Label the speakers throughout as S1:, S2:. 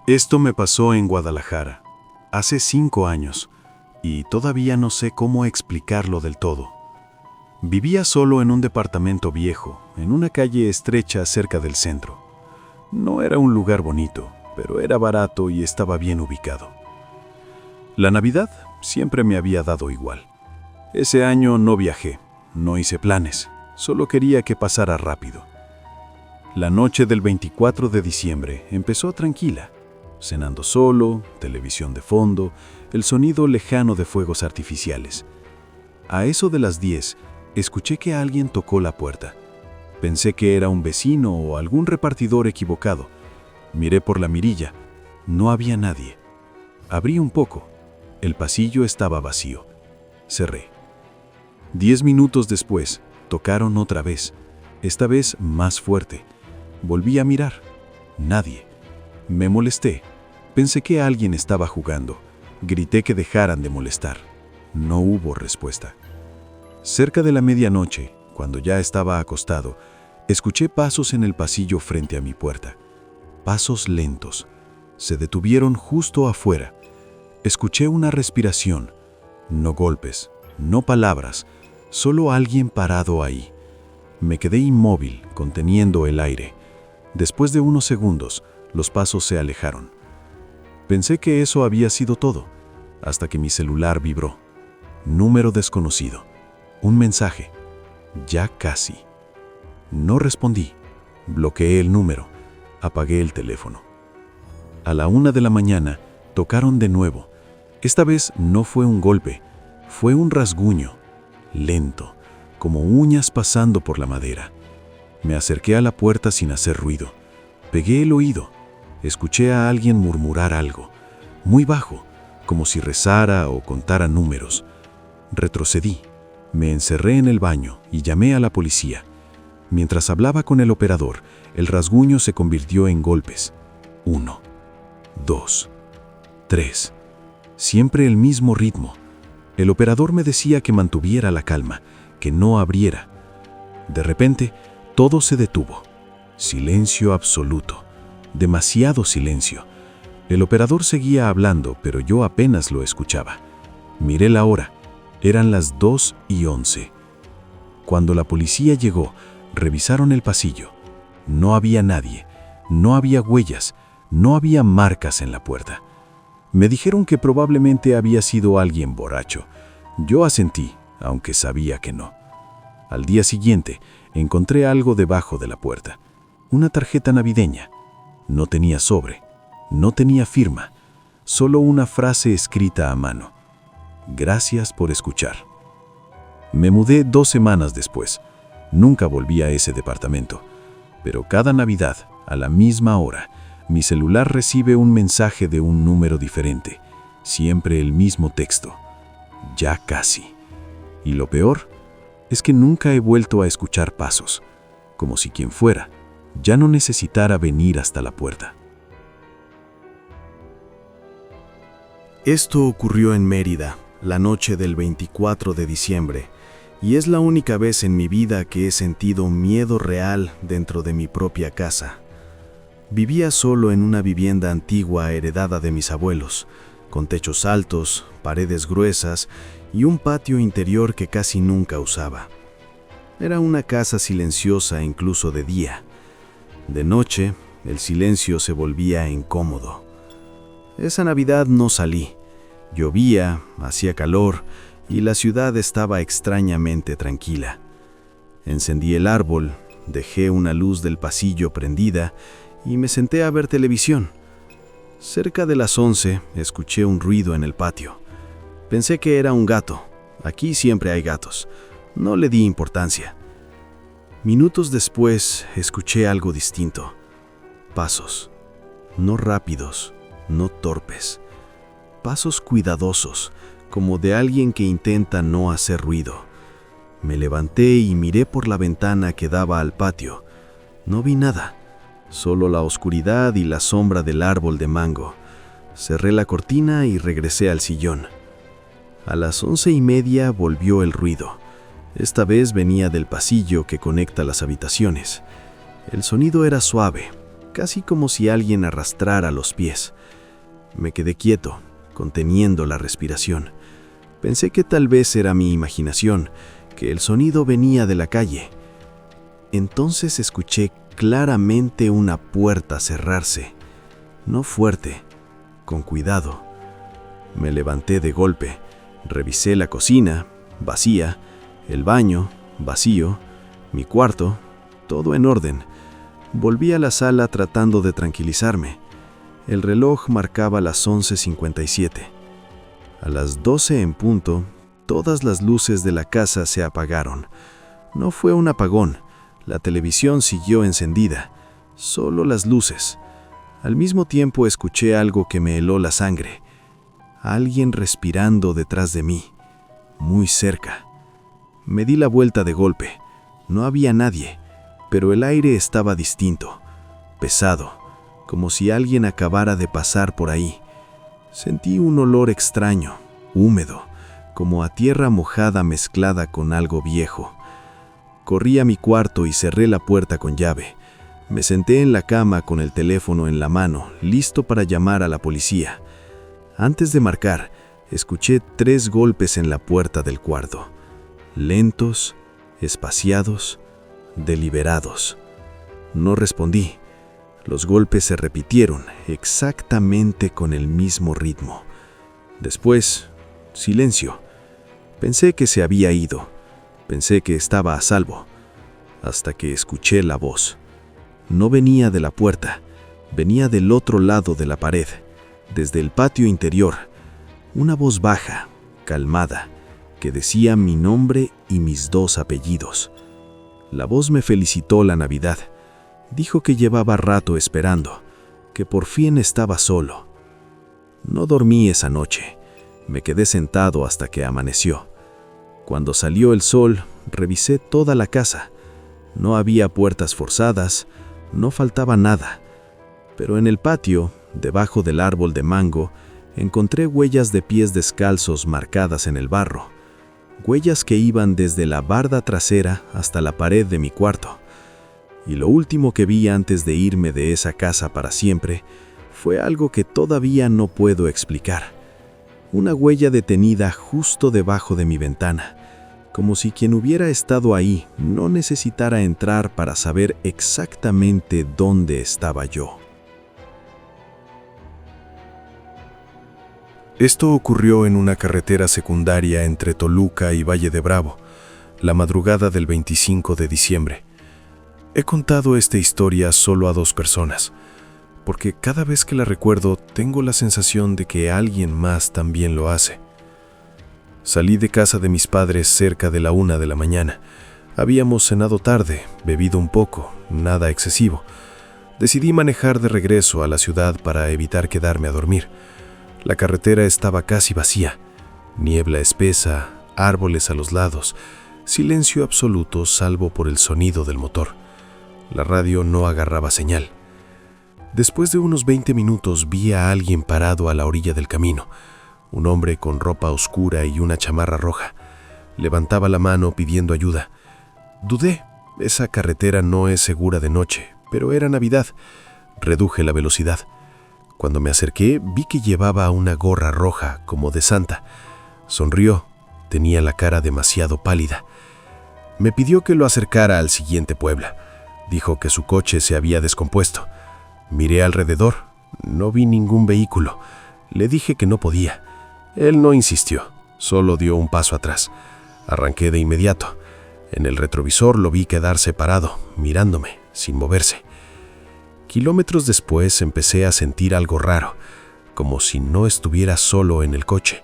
S1: Esto me pasó en Guadalajara, hace 5 años, y todavía no sé cómo explicarlo del todo. Vivía solo en un departamento viejo, en una calle estrecha cerca del centro. No era un lugar bonito, pero era barato y estaba bien ubicado. La Navidad siempre me había dado igual. Ese año no viajé, no hice planes, solo quería que pasara rápido. La noche del 24 de diciembre empezó tranquila, cenando solo, televisión de fondo, el sonido lejano de fuegos artificiales. A eso de las 10, escuché que alguien tocó la puerta. Pensé que era un vecino o algún repartidor equivocado. Miré por la mirilla. No había nadie. Abrí un poco. El pasillo estaba vacío. Cerré. 10 minutos después, tocaron otra vez. Esta vez más fuerte. Volví a mirar. Nadie. Me molesté. Pensé que alguien estaba jugando. Grité que dejaran de molestar. No hubo respuesta. Cerca de la medianoche, cuando ya estaba acostado, escuché pasos en el pasillo frente a mi puerta. Pasos lentos. Se detuvieron justo afuera. Escuché una respiración. No golpes, no palabras, solo alguien parado ahí. Me quedé inmóvil, conteniendo el aire. Después de unos segundos, los pasos se alejaron. Pensé que eso había sido todo, hasta que mi celular vibró. Número desconocido. Un mensaje. Ya casi. No respondí. Bloqueé el número. Apagué el teléfono. A la 1 de la mañana, tocaron de nuevo. Esta vez no fue un golpe, fue un rasguño, lento, como uñas pasando por la madera. Me acerqué a la puerta sin hacer ruido. Pegué el oído. Escuché a alguien murmurar algo, muy bajo, como si rezara o contara números. Retrocedí. Me encerré en el baño y llamé a la policía. Mientras hablaba con el operador, el rasguño se convirtió en golpes. 1, 2, 3. Siempre el mismo ritmo. El operador me decía que mantuviera la calma, que no abriera. De repente, todo se detuvo. Silencio absoluto. Demasiado silencio. El operador seguía hablando, pero yo apenas lo escuchaba. Miré la hora. Eran las 2:11. Cuando la policía llegó, revisaron el pasillo. No había nadie, no había huellas, no había marcas en la puerta. Me dijeron que probablemente había sido alguien borracho. Yo asentí, aunque sabía que no. Al día siguiente, encontré algo debajo de la puerta. Una tarjeta navideña. No tenía sobre, no tenía firma, solo una frase escrita a mano. Gracias por escuchar. Me mudé 2 semanas después. Nunca volví a ese departamento. Pero cada Navidad, a la misma hora, mi celular recibe un mensaje de un número diferente. Siempre el mismo texto. Ya casi. Y lo peor es que nunca he vuelto a escuchar pasos. Como si quien fuera ya no necesitara venir hasta la puerta.
S2: Esto ocurrió en Mérida, la noche del 24 de diciembre, y es la única vez en mi vida que he sentido miedo real dentro de mi propia casa. Vivía solo en una vivienda antigua heredada de mis abuelos, con techos altos, paredes gruesas y un patio interior que casi nunca usaba. Era una casa silenciosa incluso de día. De noche, el silencio se volvía incómodo. Esa Navidad no salí. Llovía, hacía calor y la ciudad estaba extrañamente tranquila. Encendí el árbol, dejé una luz del pasillo prendida y me senté a ver televisión. Cerca de las 11 escuché un ruido en el patio. Pensé que era un gato. Aquí siempre hay gatos. No le di importancia. Minutos después escuché algo distinto. Pasos. No rápidos, no torpes. Pasos cuidadosos, como de alguien que intenta no hacer ruido. Me levanté y miré por la ventana que daba al patio. No vi nada, solo la oscuridad y la sombra del árbol de mango. Cerré la cortina y regresé al sillón. A las 11:30 volvió el ruido. Esta vez venía del pasillo que conecta las habitaciones. El sonido era suave, casi como si alguien arrastrara los pies. Me quedé quieto, conteniendo la respiración. Pensé que tal vez era mi imaginación, que el sonido venía de la calle. Entonces escuché claramente una puerta cerrarse, no fuerte, con cuidado. Me levanté de golpe, revisé la cocina, vacía, el baño, vacío, mi cuarto, todo en orden. Volví a la sala tratando de tranquilizarme. El reloj marcaba las 11:57. A las 12 en punto, todas las luces de la casa se apagaron. No fue un apagón, la televisión siguió encendida, solo las luces. Al mismo tiempo escuché algo que me heló la sangre. Alguien respirando detrás de mí, muy cerca. Me di la vuelta de golpe. No había nadie, pero el aire estaba distinto, pesado, como si alguien acabara de pasar por ahí. Sentí un olor extraño, húmedo, como a tierra mojada mezclada con algo viejo. Corrí a mi cuarto y cerré la puerta con llave. Me senté en la cama con el teléfono en la mano, listo para llamar a la policía. Antes de marcar, escuché 3 golpes en la puerta del cuarto. Lentos, espaciados, deliberados. No respondí. Los golpes se repitieron exactamente con el mismo ritmo. Después, silencio. Pensé que se había ido. Pensé que estaba a salvo. Hasta que escuché la voz. No venía de la puerta. Venía del otro lado de la pared, desde el patio interior. Una voz baja, calmada, que decía mi nombre y mis 2 apellidos. La voz me felicitó la Navidad. Dijo que llevaba rato esperando, que por fin estaba solo. No dormí esa noche. Me quedé sentado hasta que amaneció. Cuando salió el sol, revisé toda la casa. No había puertas forzadas, no faltaba nada. Pero en el patio, debajo del árbol de mango, encontré huellas de pies descalzos marcadas en el barro. Huellas que iban desde la barda trasera hasta la pared de mi cuarto. Y lo último que vi antes de irme de esa casa para siempre fue algo que todavía no puedo explicar. Una huella detenida justo debajo de mi ventana, como si quien hubiera estado ahí no necesitara entrar para saber exactamente dónde estaba yo.
S1: Esto ocurrió en una carretera secundaria entre Toluca y Valle de Bravo, la madrugada del 25 de diciembre. He contado esta historia solo a 2 personas, porque cada vez que la recuerdo tengo la sensación de que alguien más también lo hace. Salí de casa de mis padres cerca de la 1 de la mañana. Habíamos cenado tarde, bebido un poco, nada excesivo. Decidí manejar de regreso a la ciudad para evitar quedarme a dormir. La carretera estaba casi vacía, niebla espesa, árboles a los lados, silencio absoluto salvo por el sonido del motor. La radio no agarraba señal. Después de unos 20 minutos vi a alguien parado a la orilla del camino, un hombre con ropa oscura y una chamarra roja. Levantaba la mano pidiendo ayuda. Dudé, esa carretera no es segura de noche, pero era Navidad. Reduje la velocidad. Cuando me acerqué, vi que llevaba una gorra roja, como de santa. Sonrió. Tenía la cara demasiado pálida. Me pidió que lo acercara al siguiente pueblo. Dijo que su coche se había descompuesto. Miré alrededor. No vi ningún vehículo. Le dije que no podía. Él no insistió. Solo dio un paso atrás. Arranqué de inmediato. En el retrovisor lo vi quedarse parado, mirándome, sin moverse. Kilómetros después empecé a sentir algo raro, como si no estuviera solo en el coche.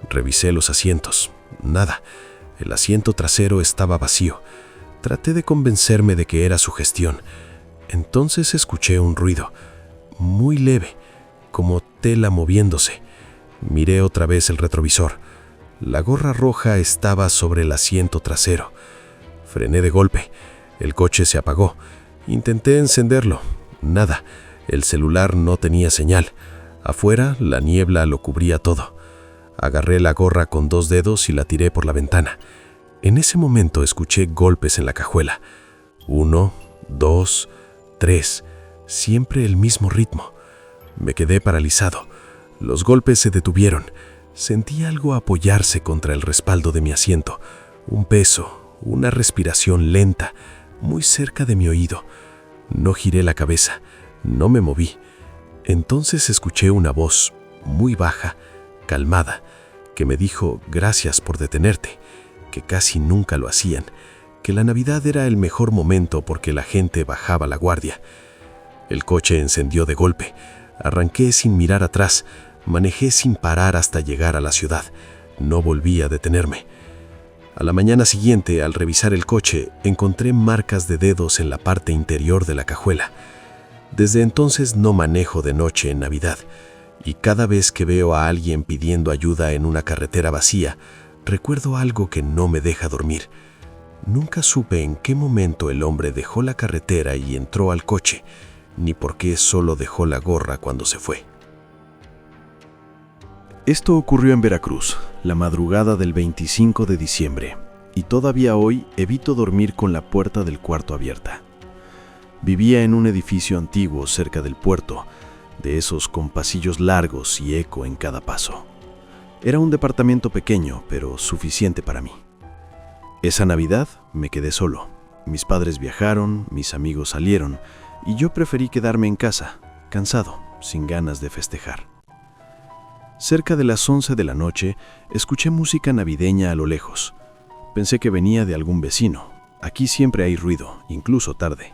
S1: Revisé los asientos. Nada. El asiento trasero estaba vacío. Traté de convencerme de que era sugestión. Entonces escuché un ruido, muy leve, como tela moviéndose. Miré otra vez el retrovisor. La gorra roja estaba sobre el asiento trasero. Frené de golpe. El coche se apagó. Intenté encenderlo. Nada. El celular no tenía señal. Afuera, la niebla lo cubría todo. Agarré la gorra con 2 dedos y la tiré por la ventana. En ese momento escuché golpes en la cajuela. 1, 2, 3.
S3: Siempre el mismo ritmo. Me quedé paralizado. Los golpes se detuvieron. Sentí algo apoyarse contra el respaldo de mi asiento. Un peso, una respiración lenta, muy cerca de mi oído. No giré la cabeza, no me moví. Entonces escuché una voz muy baja, calmada, que me dijo gracias por detenerte, que casi nunca lo hacían, que la Navidad era el mejor momento porque la gente bajaba la guardia. El coche encendió de golpe. Arranqué sin mirar atrás. Manejé sin parar hasta llegar a la ciudad. No volví a detenerme. A la mañana siguiente, al revisar el coche, encontré marcas de dedos en la parte interior de la cajuela. Desde entonces no manejo de noche en Navidad, y cada vez que veo a alguien pidiendo ayuda en una carretera vacía, recuerdo algo que no me deja dormir. Nunca supe en qué momento el hombre dejó la carretera y entró al coche, ni por qué solo dejó la gorra cuando se fue.
S2: Esto ocurrió en Veracruz, la madrugada del 25 de diciembre, y todavía hoy evito dormir con la puerta del cuarto abierta. Vivía en un edificio antiguo cerca del puerto, de esos con pasillos largos y eco en cada paso. Era un departamento pequeño, pero suficiente para mí. Esa Navidad me quedé solo. Mis padres viajaron, mis amigos salieron, y yo preferí quedarme en casa, cansado, sin ganas de festejar. Cerca de las 11 de la noche, escuché música navideña a lo lejos. Pensé que venía de algún vecino. Aquí siempre hay ruido, incluso tarde.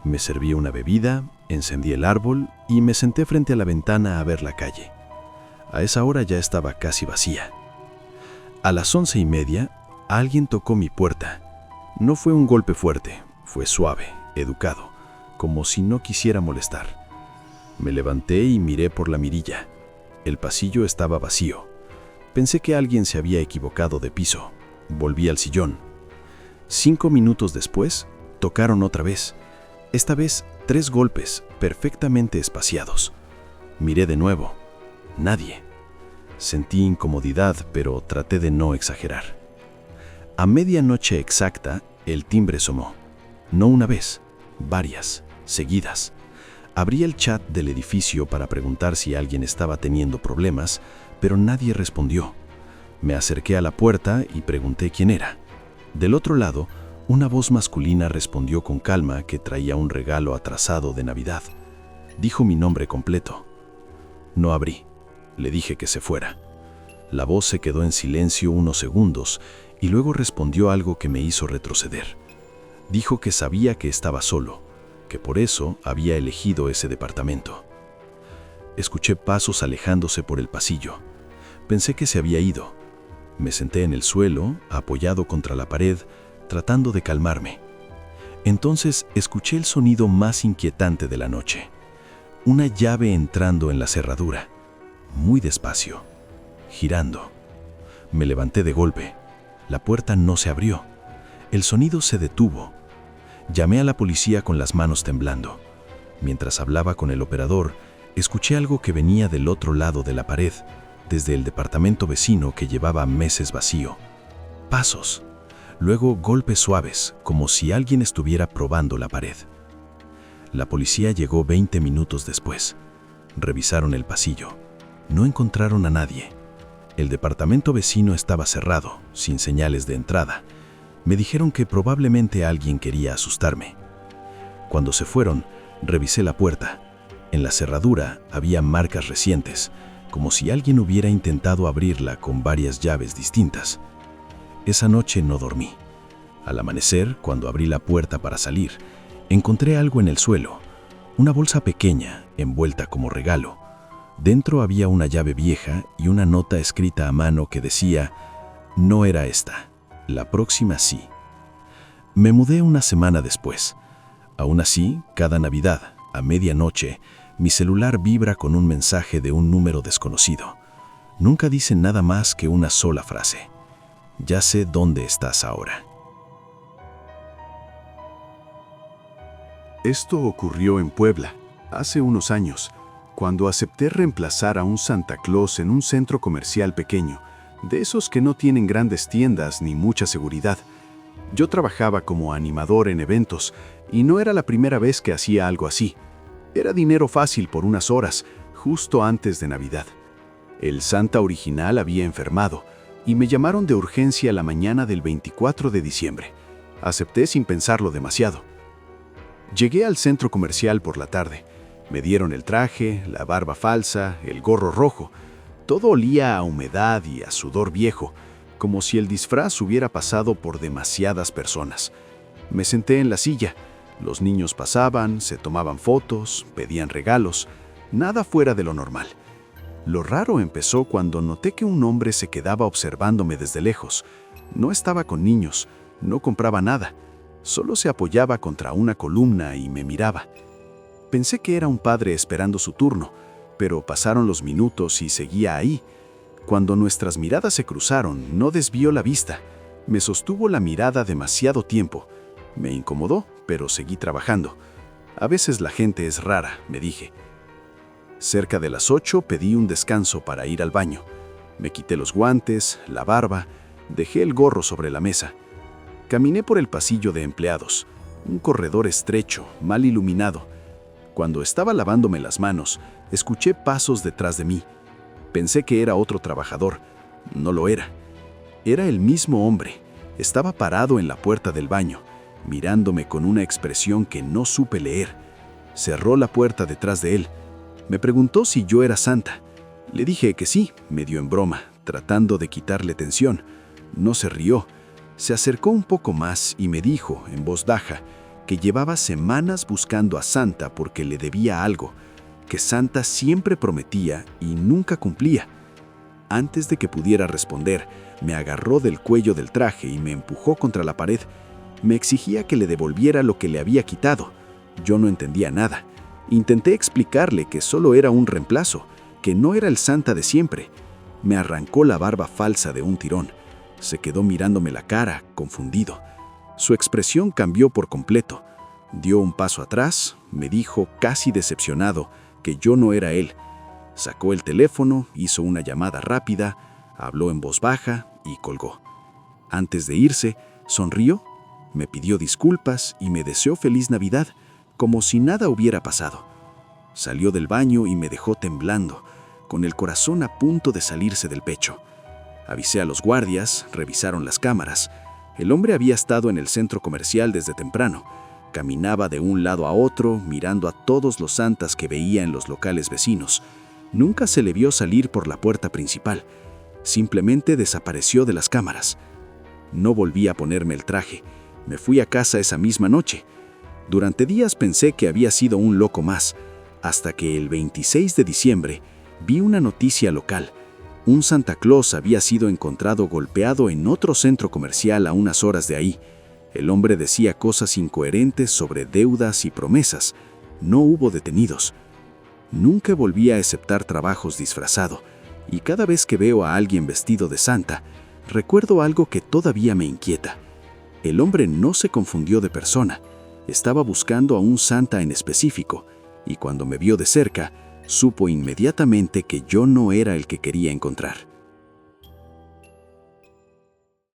S2: Me serví una bebida, encendí el árbol y me senté frente a la ventana a ver la calle. A esa hora ya estaba casi vacía. A las 11:30, alguien tocó mi puerta. No fue un golpe fuerte, fue suave, educado, como si no quisiera molestar. Me levanté y miré por la mirilla. El pasillo estaba vacío. Pensé que alguien se había equivocado de piso. Volví al sillón. 5 minutos después, tocaron otra vez. Esta vez 3 golpes, perfectamente espaciados. Miré de nuevo. Nadie. Sentí incomodidad, pero traté de no exagerar. A medianoche exacta, el timbre sonó. No una vez, varias, seguidas. Abrí el chat del edificio para preguntar si alguien estaba teniendo problemas, pero nadie respondió. Me acerqué a la puerta y pregunté quién era. Del otro lado, una voz masculina respondió con calma que traía un regalo atrasado de Navidad. Dijo mi nombre completo. No abrí. Le dije que se fuera. La voz se quedó en silencio unos segundos y luego respondió algo que me hizo retroceder. Dijo que sabía que estaba solo, que por eso había elegido ese departamento. Escuché pasos alejándose por el pasillo. Pensé que se había ido. Me senté en el suelo, apoyado contra la pared, tratando de calmarme. Entonces escuché el sonido más inquietante de la noche. Una llave entrando en la cerradura, muy despacio, girando. Me levanté de golpe. La puerta no se abrió. El sonido se detuvo. Llamé a la policía con las manos temblando. Mientras hablaba con el operador, escuché algo que venía del otro lado de la pared, desde el departamento vecino que llevaba meses vacío. Pasos. Luego golpes suaves, como si alguien estuviera probando la pared. La policía llegó 20 minutos después. Revisaron el pasillo. No encontraron a nadie. El departamento vecino estaba cerrado, sin señales de entrada. Me dijeron que probablemente alguien quería asustarme. Cuando se fueron, revisé la puerta. En la cerradura había marcas recientes, como si alguien hubiera intentado abrirla con varias llaves distintas. Esa noche no dormí. Al amanecer, cuando abrí la puerta para salir, encontré algo en el suelo, una bolsa pequeña, envuelta como regalo. Dentro había una llave vieja y una nota escrita a mano que decía: no era esta, la próxima sí. Me mudé una semana después. Aún así, cada Navidad, a medianoche, mi celular vibra con un mensaje de un número desconocido. Nunca dice nada más que una sola frase: ya sé dónde estás ahora.
S1: Esto ocurrió en Puebla, hace unos años, cuando acepté reemplazar a un Santa Claus en un centro comercial pequeño, de esos que no tienen grandes tiendas ni mucha seguridad. Yo trabajaba como animador en eventos y no era la primera vez que hacía algo así. Era dinero fácil por unas horas, justo antes de Navidad. El Santa original había enfermado y me llamaron de urgencia la mañana del 24 de diciembre. Acepté sin pensarlo demasiado. Llegué al centro comercial por la tarde. Me dieron el traje, la barba falsa, el gorro rojo. Todo olía a humedad y a sudor viejo, como si el disfraz hubiera pasado por demasiadas personas. Me senté en la silla. Los niños pasaban, se tomaban fotos, pedían regalos. Nada fuera de lo normal. Lo raro empezó cuando noté que un hombre se quedaba observándome desde lejos. No estaba con niños, no compraba nada. Solo se apoyaba contra una columna y me miraba. Pensé que era un padre esperando su turno, pero pasaron los minutos y seguía ahí. Cuando nuestras miradas se cruzaron, no desvió la vista. Me sostuvo la mirada demasiado tiempo. Me incomodó, pero seguí trabajando. A veces la gente es rara, me dije. Cerca de las 8 pedí un descanso para ir al baño. Me quité los guantes, la barba, dejé el gorro sobre la mesa. Caminé por el pasillo de empleados, un corredor estrecho, mal iluminado. Cuando estaba lavándome las manos, escuché pasos detrás de mí. Pensé que era otro trabajador. No lo era. Era el mismo hombre. Estaba parado en la puerta del baño, mirándome con una expresión que no supe leer. Cerró la puerta detrás de él. Me preguntó si yo era Santa. Le dije que sí, medio en broma, tratando de quitarle tensión. No se rió. Se acercó un poco más y me dijo, en voz baja, que llevaba semanas buscando a Santa porque le debía algo, que Santa siempre prometía y nunca cumplía. Antes de que pudiera responder, me agarró del cuello del traje y me empujó contra la pared. Me exigía que le devolviera lo que le había quitado. Yo no entendía nada. Intenté explicarle que solo era un reemplazo, que no era el Santa de siempre. Me arrancó la barba falsa de un tirón. Se quedó mirándome la cara, confundido. Su expresión cambió por completo. Dio un paso atrás, me dijo, casi decepcionado, que yo no era él. Sacó el teléfono, hizo una llamada rápida, habló en voz baja y colgó. Antes de irse, sonrió, me pidió disculpas y me deseó feliz Navidad, como si nada hubiera pasado. Salió del baño y me dejó temblando, con el corazón a punto de salirse del pecho. Avisé a los guardias, revisaron las cámaras. El hombre había estado en el centro comercial desde temprano. Caminaba de un lado a otro, mirando a todos los santas que veía en los locales vecinos. Nunca se le vio salir por la puerta principal. Simplemente desapareció de las cámaras. No volví a ponerme el traje. Me fui a casa esa misma noche. Durante días pensé que había sido un loco más, hasta que el 26 de diciembre vi una noticia local. Un Santa Claus había sido encontrado golpeado en otro centro comercial a unas horas de ahí. El hombre decía cosas incoherentes sobre deudas y promesas. No hubo detenidos. Nunca volví a aceptar trabajos disfrazado, y cada vez que veo a alguien vestido de Santa, recuerdo algo que todavía me inquieta. El hombre no se confundió de persona. Estaba buscando a un Santa en específico, y cuando me vio de cerca, supo inmediatamente que yo no era el que quería encontrar.